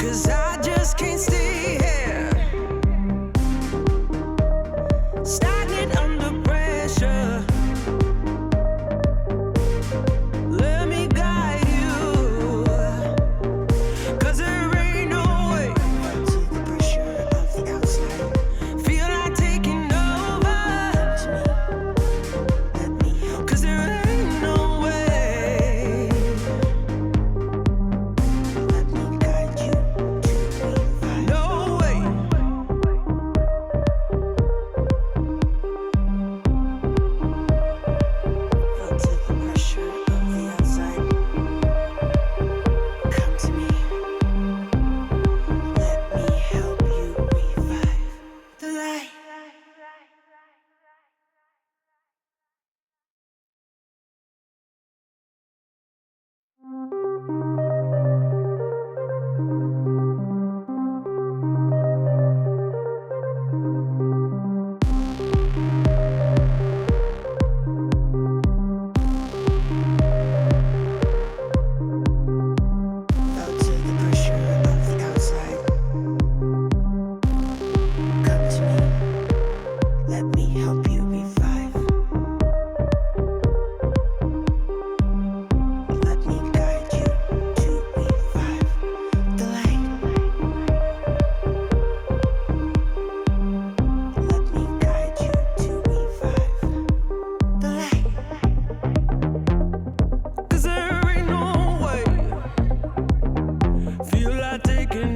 'cause I just can't stay here, stagnant under pressure. Let me guide you, 'cause there ain't no way. To the pressure of the outside, feel like taking over. Let me help, 'cause there ain't no way. Let me guide you to revive. No way. Feel to the pressure of the outside. Come to me. Let me help you revive the light. Felt to the pressure of the outside. Come to me. Let me help you revive. Let me guide you to revive the light. Let me guide you to revive the light. 'Cause there ain't no way. Feel like taking